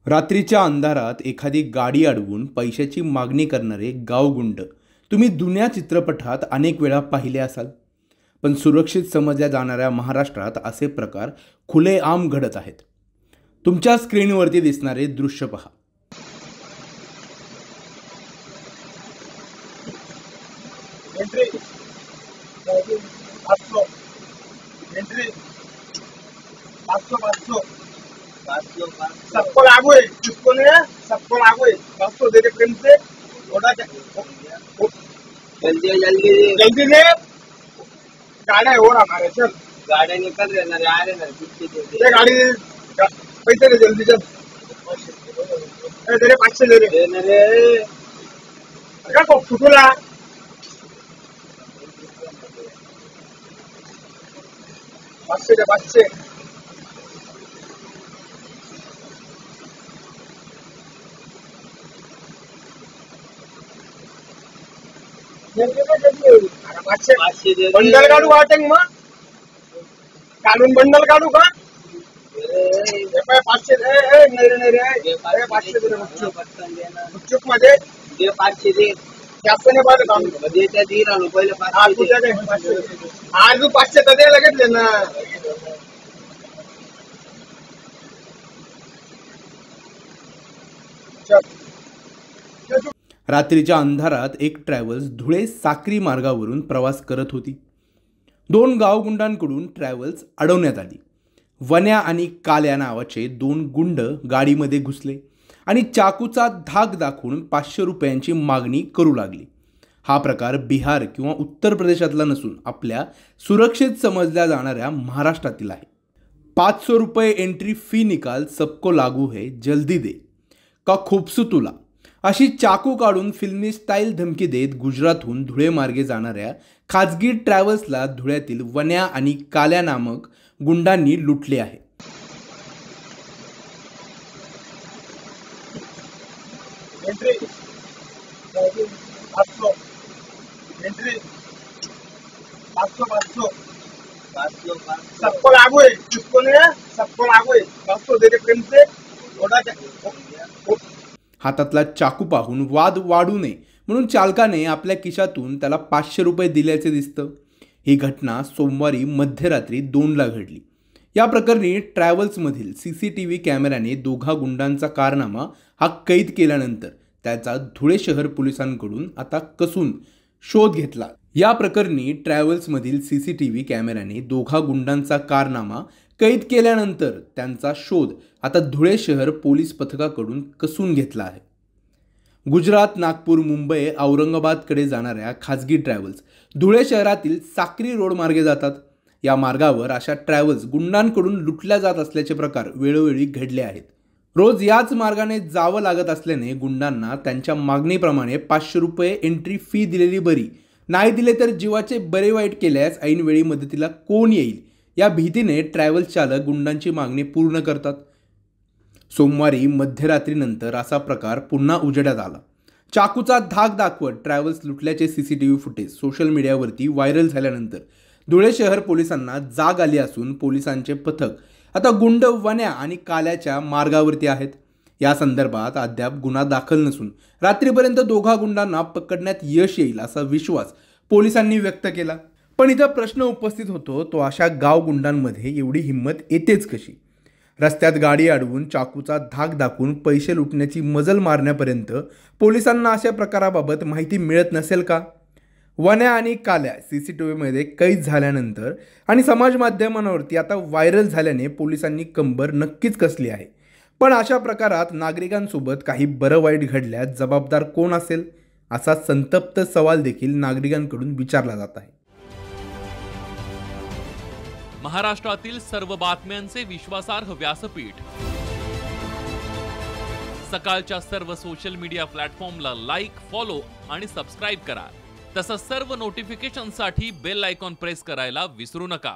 रात्रीच्या अंधारात एखादी गाडी अडवून पैशाची मागणी करणारे गावगुंड तुम्ही जुन्या चित्रपटात अनेक वेळा पाहिले असाल. पण सुरक्षित समजल्या जाणाऱ्या महाराष्ट्रात असे प्रकार खुलेआम घडत आहेत. तुमच्या स्क्रीनवरती दिसणारे दृश्य पहा. सबको लागू है, किसको नहीं है, सबको लागू है. सबको दे दे प्रेम से. थोड़ा जल्दी जल्दी जल्दी दे. गाड्या है और हमारे चल गाड्या निकल रहे ना रे, आ रहे ना ये गाड़ी. पैसे दे जल्दी चल. तेरे 500 दे रे ना रे. का को फुटूला 500 दे 500. बंडल काढू वाटेंग मग काढून बंडल काढू का. 500 नाही रे 500 दे. गुपचूप मध्ये 500 दे. जास्त नाही पाहिजे काम देत्या दे राहू पहिले. आज 500 तर दे लगेच दे ना. रात्रीच्या अंधारात एक ट्रॅव्हल्स धुळे साक्री मार्गावरून प्रवास करत होती. 2 गावगुंडांकडून ट्रॅव्हल्स अडवण्यात आली. वन्या आणि काल्या नावाचे 2 गुंड गाडीमध्ये घुसले आणि चाकूचा धाक दाखवून 500 रुपयांची मागणी करू लागली. हा प्रकार बिहार किंवा उत्तर प्रदेशातला नसून आपल्या सुरक्षित समजल्या जाणाऱ्या महाराष्ट्रातील आहे. 500 रुपये एंट्री फी निकाल सबको लागू है, जल्दी दे का खूपसू तुला, अशी चाकू काढून फिल्मी स्टाईल धमकी देत गुजरातहून धुळे मार्गे जाणाऱ्या खाजगी ट्रॅव्हल्सला धुळ्यातील वन्या आणि काल्या नामक गुंडांनी लुटले आहे. सबको लागू है, किसको नहीं है, सबको लागू है. सबको दे दे प्रेम से. थोड़ा हातातला चाकू पाहून वाद वाढू नये म्हणून चालकाने आपल्या खिशातून त्याला 500 रुपये दिल्याचे दिसतं. ही घटना सोमवारी मध्यरात्री 2ला घडली. या प्रकरणी ट्रॅव्हल्समधील CCTV कॅमेऱ्याने दोघा गुंडांचा कारनामा हा कैद केल्यानंतर त्याचा धुळे शहर पोलिसांकडून आता कसून शोध घेतला. या प्रकरणी ट्रॅव्हल्समधील CCTV कॅमेऱ्याने दोघा गुंडांचा कारनामा कैद केल्यानंतर त्यांचा शोध आता धुळे शहर पोलीस पथकाकडून कसून घेतला आहे. गुजरात, नागपूर, मुंबई, औरंगाबादकडे जाणाऱ्या खाजगी ट्रॅव्हल्स धुळे शहरातील साक्री रोड मार्गे जातात. या मार्गावर अशा ट्रॅव्हल्स गुंडांकडून लुटल्या जात असल्याचे प्रकार वेळोवेळी घडले आहेत. रोज याच मार्गाने जावं लागत असल्याने गुंडांना त्यांच्या मागणीप्रमाणे 500 रुपये एंट्री फी दिलेली बरी, नाही दिले तर जीवाचे बरे वाईट केल्यास ऐनवेळी मदतीला कोण येईल या भीतीने ट्रॅव्हल्स चालक गुंडांची मागणी पूर्ण करतात. सोमवारी मध्यरात्रीनंतर असा प्रकार पुन्हा उजेडात आला. चाकूचा धाक दाखवत ट्रॅव्हल्स लुटल्याचे CCTV फुटेज सोशल मीडियावरती व्हायरल झाल्यानंतर धुळे शहर पोलिसांना जाग आली असून पोलिसांचे पथक आता गुंड वन्या आणि काल्याच्या मार्गावरती आहेत. या संदर्भात अद्याप गुन्हा दाखल नसून रात्रीपर्यंत दोघा गुंडांना पकडण्यात यश येईल असा विश्वास पोलिसांनी व्यक्त केला. पण इथं प्रश्न उपस्थित होतो तो अशा गावगुंडांमध्ये एवढी हिंमत येतेच कशी. रस्त्यात गाडी अडवून चाकूचा धाक दाखवून पैसे लुटण्याची मजल मारण्यापर्यंत पोलिसांना अशा प्रकाराबाबत माहिती मिळत नसेल का. वन्या आणि काल्या CCTVमध्ये कैद झाल्यानंतर आणि समाज माध्यमांवरती आता व्हायरल झाल्याने पोलिसांनी कंबर नक्कीच कसली आहे. पण अशा प्रकारात नागरिकांसोबत काही बरं वाईट घडल्यास जबाबदार कोण असेल असा संतप्त सवाल देखील नागरिकांकडून विचारला जात आहे. महाराष्ट्रातील सर्व बातम्यांचे विश्वासार्ह व्यासपीठ. सकाळच्या सर्व सोशल मीडिया प्लॅटफॉर्मला लाईक, फॉलो आणि सबस्क्राईब करा. तसंच सर्व नोटिफिकेशनसाठी बेल आयकॉन प्रेस करायला विसरू नका.